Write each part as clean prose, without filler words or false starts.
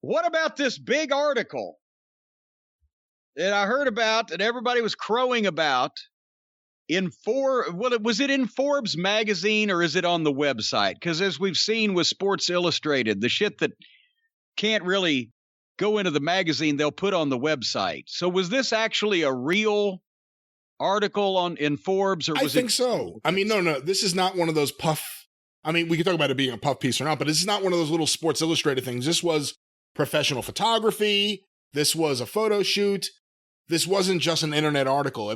what about this big article that I heard about that everybody was crowing about was it in Forbes magazine or is it on the website? Because as we've seen with Sports Illustrated, the shit that can't really go into the magazine, they'll put on the website. So was this actually a real article in Forbes? Or was I think so. I mean, no, this is not one of those puff. I mean, we can talk about it being a puff piece or not, but this is not one of those little Sports Illustrated things. This was professional photography. This was a photo shoot. This wasn't just an internet article.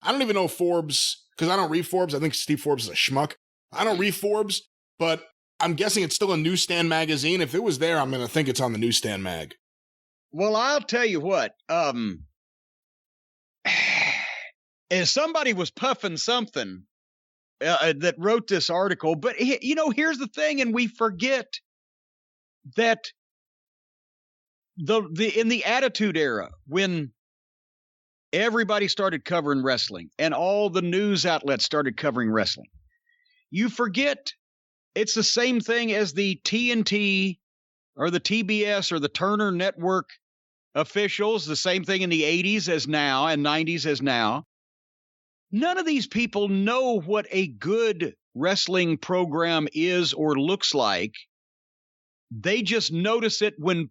I don't even know Forbes, because I don't read Forbes. I think Steve Forbes is a schmuck. I don't read Forbes, but I'm guessing it's still a newsstand magazine. If it was there, I'm going to think it's on the newsstand mag. Well, I'll tell you what. If somebody was puffing something that wrote this article, but here's the thing, and we forget that in the Attitude Era, when everybody started covering wrestling and all the news outlets started covering wrestling, you forget it's the same thing as the TNT or the TBS or the Turner Network officials, the same thing in the 80s as now and 90s as now. None of these people know what a good wrestling program is or looks like. They just notice it when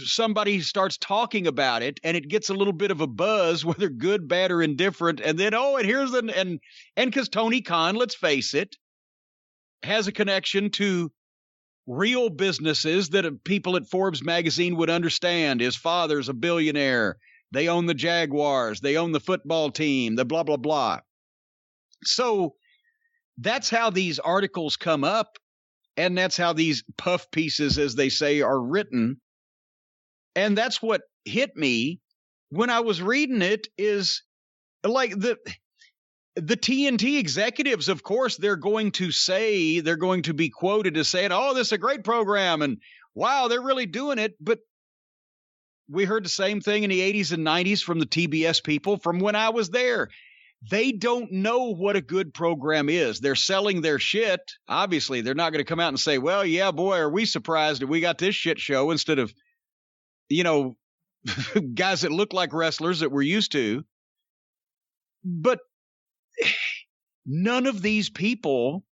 somebody starts talking about it and it gets a little bit of a buzz, whether good, bad, or indifferent. And then, and here's and because Tony Khan, let's face it, has a connection to real businesses that people at Forbes magazine would understand. His father's a billionaire. They own the Jaguars. They own the football team, the blah, blah, blah. So that's how these articles come up. And that's how these puff pieces, as they say, are written. And that's what hit me when I was reading it, is like the TNT executives, of course, they're going to be quoted as saying, oh, this is a great program. And wow, they're really doing it. But we heard the same thing in the 80s and 90s from the TBS people from when I was there. They don't know what a good program is. They're selling their shit. Obviously, they're not going to come out and say, well, yeah, boy, are we surprised that we got this shit show instead of, guys that look like wrestlers that we're used to. But none of these people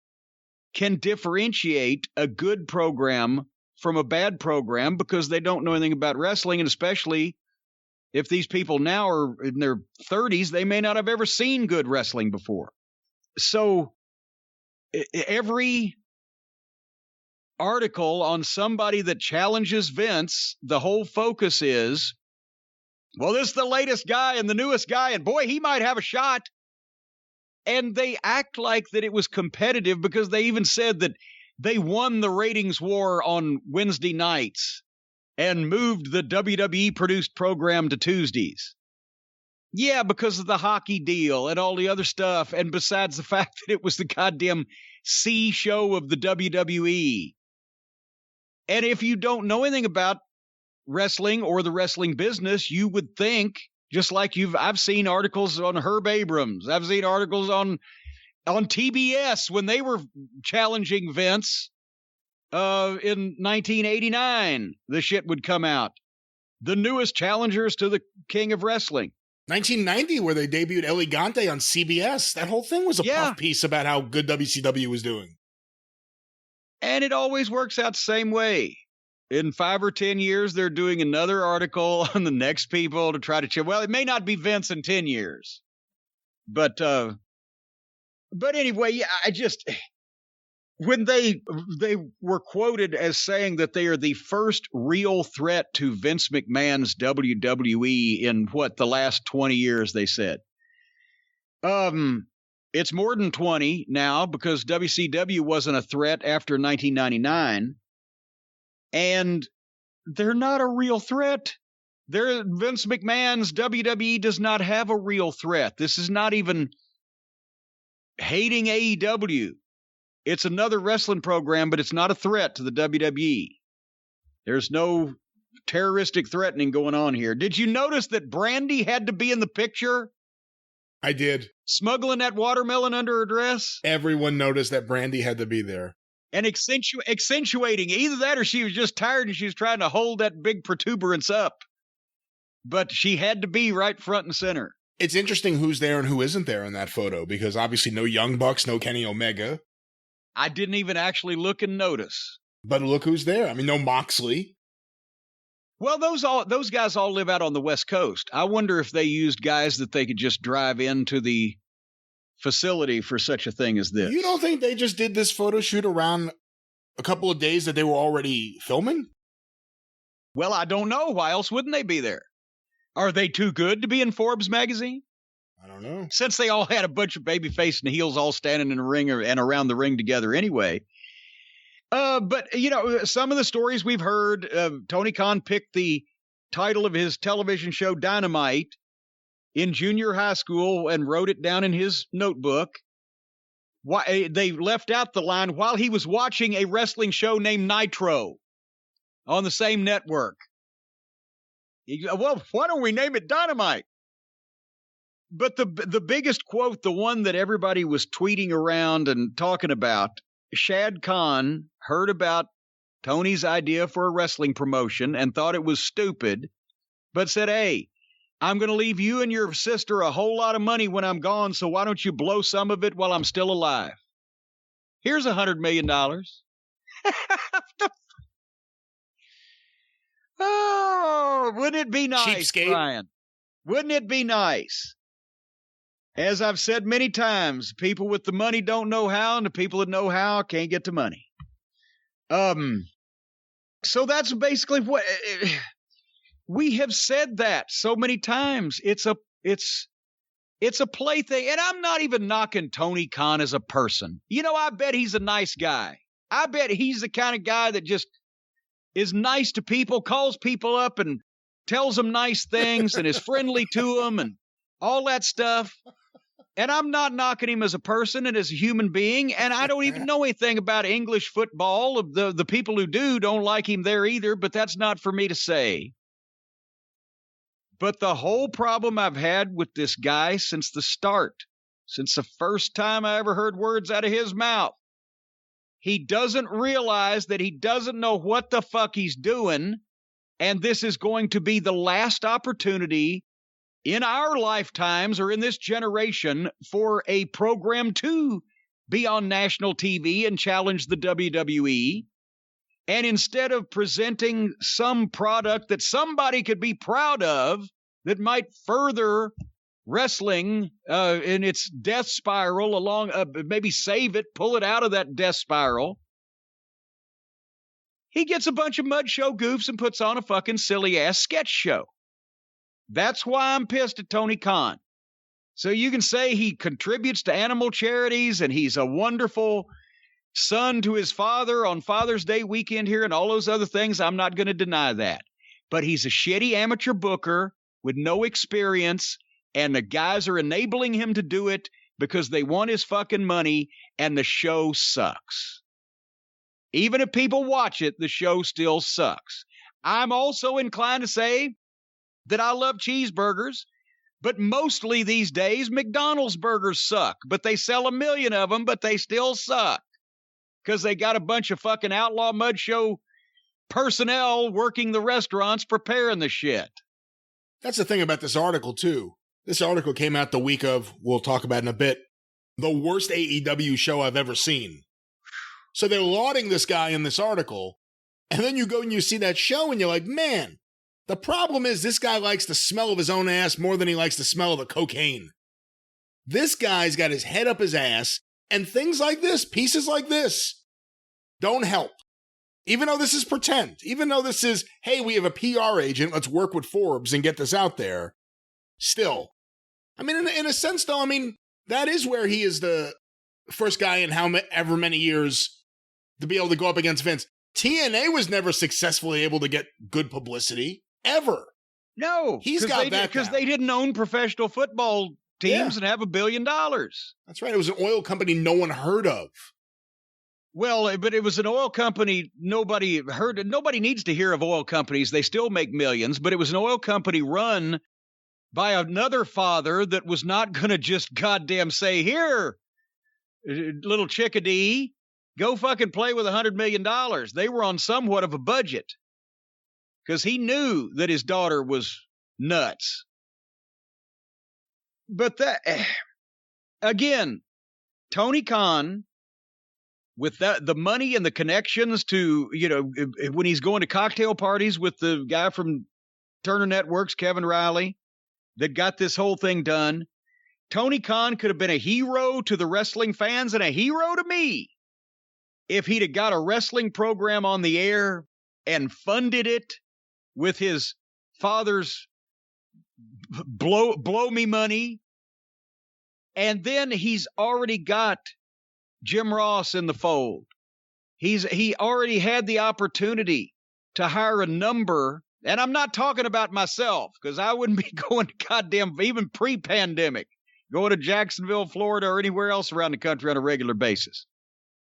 can differentiate a good program from a bad program because they don't know anything about wrestling. And especially if these people now are in their 30s, they may not have ever seen good wrestling before. So every article on somebody that challenges Vince, the whole focus is, well, this is the latest guy and the newest guy, and boy, he might have a shot. And they act like that it was competitive because they even said that they won the ratings war on Wednesday nights and moved the WWE produced program to Tuesdays. Yeah, because of the hockey deal and all the other stuff. And besides the fact that it was the goddamn C show of the WWE. And if you don't know anything about wrestling or the wrestling business, you would think, just like I've seen articles on Herb Abrams. I've seen articles on TBS when they were challenging Vince in 1989. The shit would come out. The newest challengers to the king of wrestling. 1990, where they debuted El Gigante on CBS. That whole thing was a puff piece about how good WCW was doing. And it always works out the same way. In 5 or 10 years, they're doing another article on the next people to try to well, it may not be Vince in 10 years. But anyway, I just, when they were quoted as saying that they are the first real threat to Vince McMahon's WWE in the last 20 years, they said. It's more than 20 now because WCW wasn't a threat after 1999. And they're not a real threat. Vince McMahon's WWE does not have a real threat. This is not even hating AEW. It's another wrestling program, but it's not a threat to the WWE. There's no terroristic threatening going on here. Did you notice that Brandy had to be in the picture? I did. Smuggling that watermelon under her dress? Everyone noticed that Brandy had to be there. and accentuating either that or she was just tired and she was trying to hold that big protuberance up. But she had to be right front and center. It's interesting who's there and who isn't there in that photo, because obviously no Young Bucks, no Kenny Omega. I didn't even actually look and notice. But look who's there. I mean, no Moxley. Well, those guys all live out on the West Coast. I wonder if they used guys that they could just drive into the facility for such a thing as this. You don't think they just did this photo shoot around a couple of days that they were already filming? Well, I don't know. Why else wouldn't they be there? Are they too good to be in Forbes magazine? I don't know. Since they all had a bunch of babyface and heels all standing in a ring and around the ring together anyway. But, some of the stories we've heard, Tony Khan picked the title of his television show Dynamite in junior high school and wrote it down in his notebook. Why they left out the line while he was watching a wrestling show named Nitro on the same network. Well, why don't we name it Dynamite? But the biggest quote, the one that everybody was tweeting around and talking about, Shad Khan heard about Tony's idea for a wrestling promotion and thought it was stupid, but said, hey, I'm going to leave you and your sister a whole lot of money when I'm gone, so why don't you blow some of it while I'm still alive? Here's $100 million. Oh, wouldn't it be nice, Cheapskate. Brian? Wouldn't it be nice? As I've said many times, people with the money don't know how, and the people that know how can't get the money. So that's basically what we have said that so many times. It's a plaything, and I'm not even knocking Tony Khan as a person. I bet he's a nice guy. I bet he's the kind of guy that just is nice to people, calls people up and tells them nice things and is friendly to them and all that stuff. And I'm not knocking him as a person and as a human being, and I don't even know anything about English football. The people who do don't like him there either, but that's not for me to say. But the whole problem I've had with this guy since the start, since the first time I ever heard words out of his mouth, he doesn't realize that he doesn't know what the fuck he's doing, and this is going to be the last opportunity in our lifetimes or in this generation for a program to be on national TV and challenge the WWE. And instead of presenting some product that somebody could be proud of that might further wrestling in its death spiral along, maybe save it, pull it out of that death spiral, he gets a bunch of mud show goofs and puts on a fucking silly-ass sketch show. That's why I'm pissed at Tony Khan. So you can say he contributes to animal charities and he's a wonderful son to his father on Father's Day weekend here and all those other things. I'm not going to deny that. But he's a shitty amateur booker with no experience, and the guys are enabling him to do it because they want his fucking money, and the show sucks. Even if people watch it, the show still sucks. I'm also inclined to say that I love cheeseburgers, but mostly these days McDonald's burgers suck, but they sell 1 million of them, but they still suck because they got a bunch of fucking outlaw mud show personnel working the restaurants preparing the shit. That's the thing about this article, too. This article came out the week of, we'll talk about in a bit, the worst AEW show I've ever seen. So they're lauding this guy in this article, and then you go and you see that show and you're like, man, the problem is this guy likes the smell of his own ass more than he likes the smell of the cocaine. This guy's got his head up his ass, and things like this, pieces like this, don't help. Even though this is pretend, even though this is, hey, we have a PR agent, let's work with Forbes and get this out there. Still, I mean, in a sense, though, I mean, that is where he is the first guy in however many years to be able to go up against Vince. TNA was never successfully able to get good publicity, ever. No, he's got that because they didn't own professional football teams and have $1 billion. That's right. It was an oil company no one heard of. Well, but it was an oil company nobody heard. Nobody needs to hear of oil companies. They still make millions, but it was an oil company run by another father that was not going to just goddamn say, here, little chickadee, Go fucking play with $100 million. They were on somewhat of a budget because he knew that his daughter was nuts. But that, again, Tony Khan, with the money and the connections to, when he's going to cocktail parties with the guy from Turner Networks, Kevin Riley, that got this whole thing done, Tony Khan could have been a hero to the wrestling fans and a hero to me if he'd have got a wrestling program on the air and funded it with his father's blow me money. And then he's already got Jim Ross in the fold. He already had the opportunity to hire a number, and I'm not talking about myself because I wouldn't be going to goddamn, even pre-pandemic, going to Jacksonville, Florida, or anywhere else around the country on a regular basis.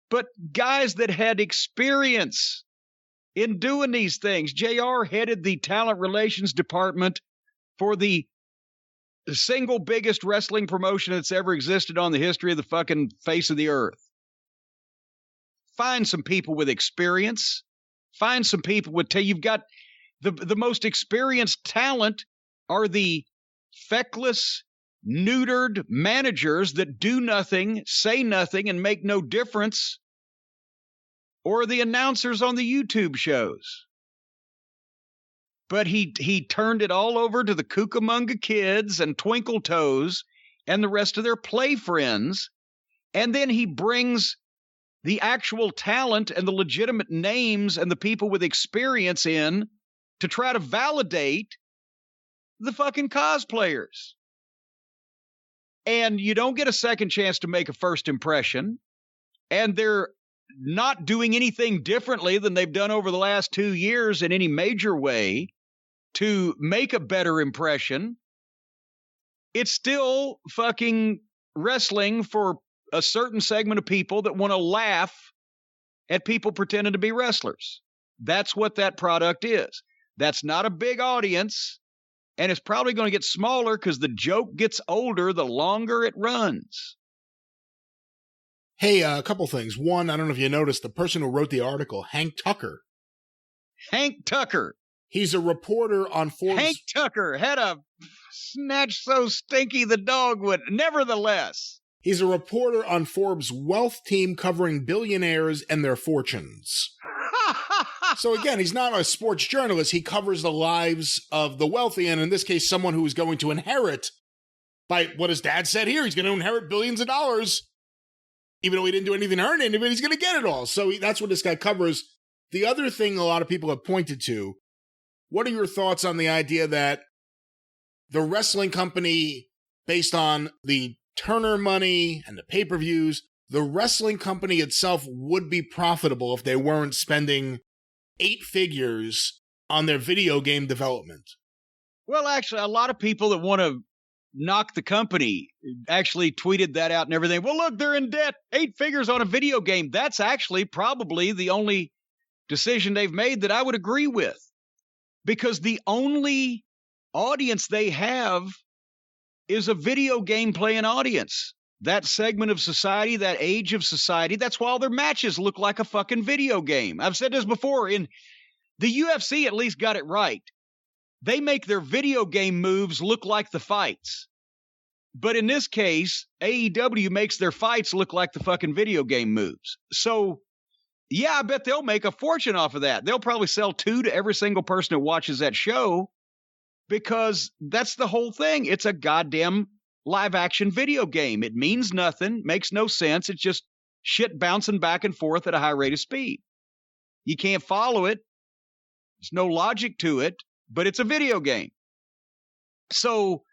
But guys that had experience in doing these things. JR headed the talent relations department for the single biggest wrestling promotion that's ever existed on the history of the fucking face of the earth. Find some people with experience. Find some people with, you've got the most experienced talent are the feckless, neutered managers that do nothing, say nothing, and make no difference, or the announcers on the YouTube shows. But he turned it all over to the Cucamonga Kids and Twinkle Toes and the rest of their play friends, and then he brings the actual talent and the legitimate names and the people with experience in to try to validate the fucking cosplayers. And you don't get a second chance to make a first impression, and they're not doing anything differently than they've done over the last 2 years in any major way to make a better impression. It's still fucking wrestling for a certain segment of people that want to laugh at people pretending to be wrestlers. That's what that product is. That's not a big audience, and it's probably going to get smaller because the joke gets older the longer it runs. Hey, a couple things. One, I don't know if you noticed, the person who wrote the article, Hank Tucker. Hank Tucker. He's a reporter on Forbes. Hank Tucker had a snatch so stinky the dog would. Nevertheless. He's a reporter on Forbes' wealth team covering billionaires and their fortunes. So again, he's not a sports journalist. He covers the lives of the wealthy, and in this case, someone who is going to inherit, by what his dad said here, he's going to inherit billions of dollars. Even though he didn't do anything to earn it, but he's going to get it all. So that's what this guy covers. The other thing a lot of people have pointed to, what are your thoughts on the idea that the wrestling company, based on the Turner money and the pay-per-views, the wrestling company itself would be profitable if they weren't spending 8 figures on their video game development? Well, actually, a lot of people that want to knock the company actually tweeted that out and everything. Well, look, they're in debt, 8 figures on a video game. That's actually probably the only decision they've made that I would agree with, because the only audience they have is a video game playing audience. That segment of society, that age of society, that's why all their matches look like a fucking video game. I've said this before. In the UFC, at least got it right. They make their video game moves look like the fights. But in this case, AEW makes their fights look like the fucking video game moves. So, yeah, I bet they'll make a fortune off of that. They'll probably sell 2 to every single person that watches that show, because that's the whole thing. It's a goddamn live action video game. It means nothing, makes no sense. It's just shit bouncing back and forth at a high rate of speed. You can't follow it. There's no logic to it. But it's a video game. So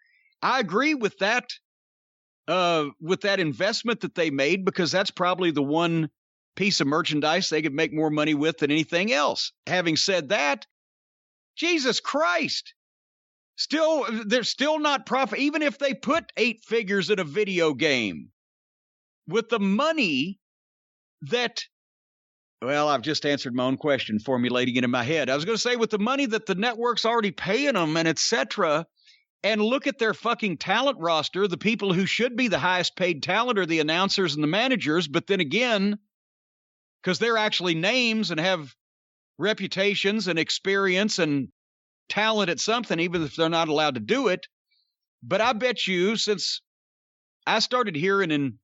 I agree with that investment that they made, because that's probably the one piece of merchandise they could make more money with than anything else. Having said that, Jesus Christ, they're still not profit. Even if they put 8 figures in a video game, with the money that, well, I've just answered my own question, formulating it in my head. I was going to say, with the money that the network's already paying them and et cetera, and look at their fucking talent roster, the people who should be the highest paid talent are the announcers and the managers. But then again, because they're actually names and have reputations and experience and talent at something, even if they're not allowed to do it. But I bet you, since I started hearing in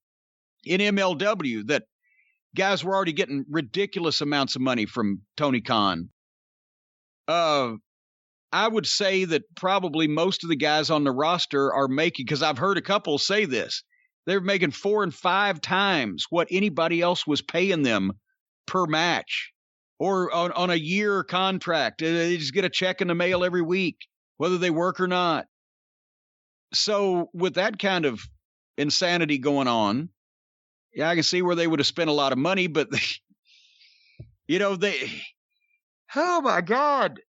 MLW that guys were already getting ridiculous amounts of money from Tony Khan, I would say that probably most of the guys on the roster are making, because I've heard a couple say this, they're making 4 and 5 times what anybody else was paying them per match, or on a year contract. They just get a check in the mail every week, whether they work or not. So with that kind of insanity going on, yeah, I can see where they would have spent a lot of money, but oh my God,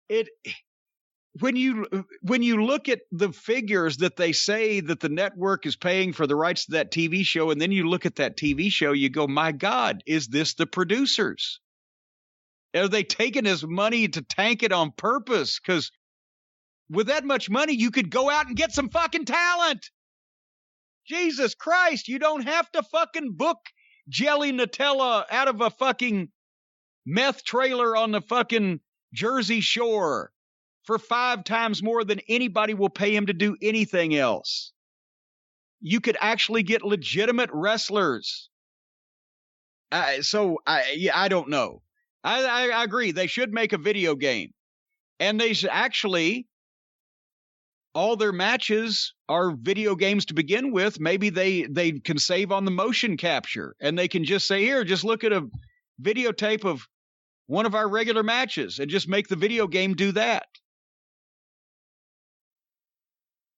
when you look at the figures that they say that the network is paying for the rights to that TV show, and then you look at that TV show, you go, my God, is this the producers? Are they taking this money to tank it on purpose? Because with that much money, you could go out and get some fucking talent. Jesus Christ, you don't have to fucking book Jelly Nutella out of a fucking meth trailer on the fucking Jersey Shore for 5 times more than anybody will pay him to do anything else. You could actually get legitimate wrestlers. I don't know. I agree. They should make a video game. And they should actually, all their matches are video games to begin with. Maybe they can save on the motion capture, and they can just say, here, just look at a videotape of one of our regular matches and just make the video game do that.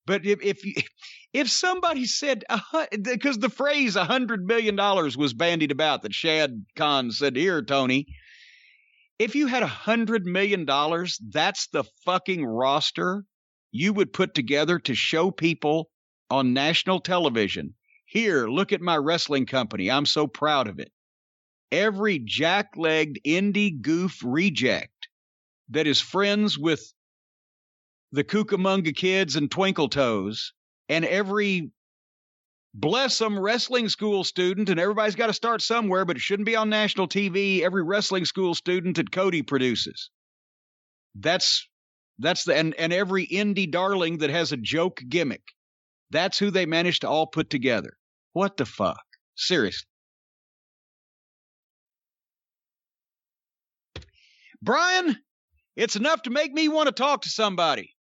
But if somebody said, because the phrase $100 million was bandied about, that Shad Khan said, here, Tony, if you had $100 million, that's the fucking roster you would put together to show people on national television. Here, look at my wrestling company. I'm so proud of it. Every jack-legged indie goof reject that is friends with the Cucamonga Kids and Twinkle Toes, and every, bless them, wrestling school student, and everybody's got to start somewhere, but it shouldn't be on national TV, every wrestling school student that Cody produces. That's and every indie darling that has a joke gimmick. That's who they managed to all put together. What the fuck? Seriously. Brian, it's enough to make me want to talk to somebody.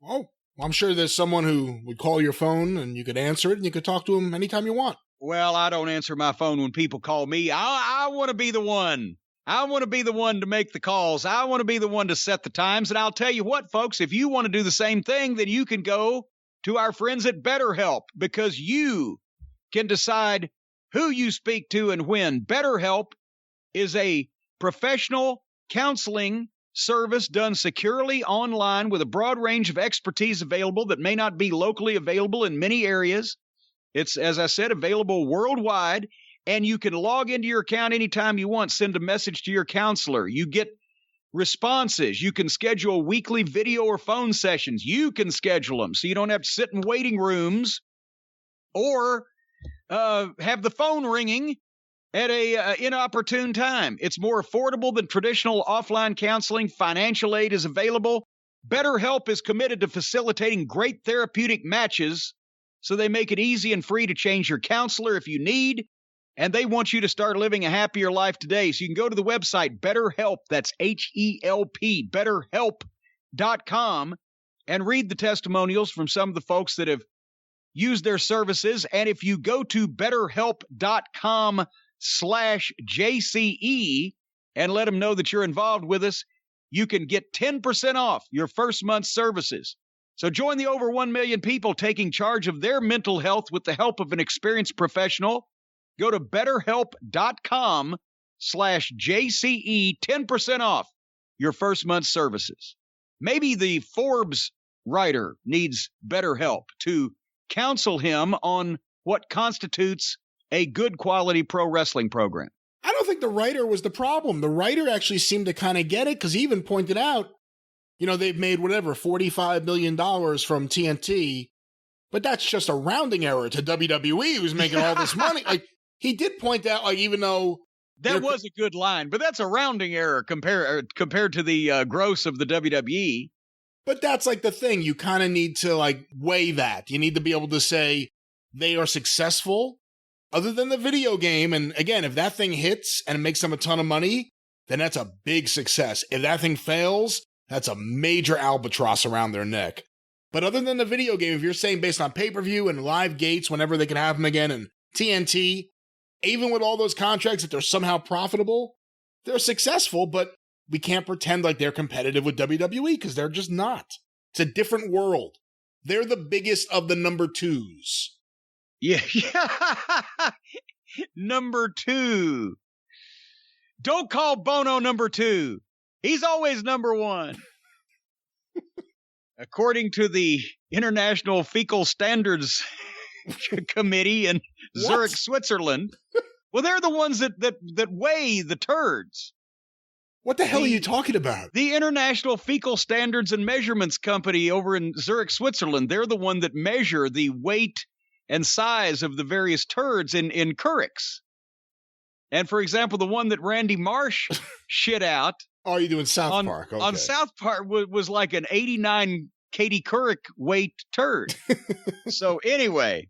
Oh, I'm sure there's someone who would call your phone and you could answer it and you could talk to them anytime you want. Well, I don't answer my phone when people call me. I want to be the one. I want to be the one to make the calls. I want to be the one to set the times. And I'll tell you what, folks, if you want to do the same thing, then you can go to our friends at BetterHelp, because you can decide who you speak to and when. BetterHelp is a professional counseling service done securely online with a broad range of expertise available that may not be locally available in many areas. It's, as I said, available worldwide, and you can log into your account anytime you want, send a message to your counselor. You get responses. You can schedule weekly video or phone sessions. You can schedule them so you don't have to sit in waiting rooms or have the phone ringing at a inopportune time. It's more affordable than traditional offline counseling. Financial aid is available. BetterHelp is committed to facilitating great therapeutic matches, so they make it easy and free to change your counselor if you need, and they want you to start living a happier life today. So you can go to the website BetterHelp, that's H-E-L-P, BetterHelp.com, and read the testimonials from some of the folks that have used their services. And if you go to BetterHelp.com/JCE and let them know that you're involved with us, you can get 10% off your first month's services. So join the over 1 million people taking charge of their mental health with the help of an experienced professional. Go to BetterHelp.com/JCE, 10% off your first month's services. Maybe the Forbes writer needs BetterHelp to counsel him on what constitutes a good quality pro wrestling program. I don't think the writer was the problem. The writer actually seemed to kind of get it, because he even pointed out, they've made $45 million from TNT, but that's just a rounding error to WWE, who's making all this money. Like, he did point out, even though That was a good line, but that's a rounding error compared to the gross of the WWE. But that's like the thing. You kind of need to like weigh that. You need to be able to say they are successful other than the video game. And again, if that thing hits and makes them a ton of money, then that's a big success. If that thing fails, that's a major albatross around their neck. But other than the video game, if you're saying based on pay-per-view and live gates whenever they can have them again and TNT, even with all those contracts, that they're somehow profitable, they're successful, but we can't pretend like they're competitive with WWE because they're just not. It's a different world. They're the biggest of the number twos. Yeah. Number two. Don't call Bono number two. He's always number one. According to the International Fecal Standards Committee in Zurich, Switzerland, well, they're the ones that weigh the turds. What the hell are you talking about? The International Fecal Standards and Measurements Company over in Zurich, Switzerland, they're the one that measure the weight and size of the various turds in Curricks. And for example, the one that Randy Marsh shit out. Oh, you're doing South Park. Okay. On South Park was like an 89 Katie Couric weight turd. So anyway,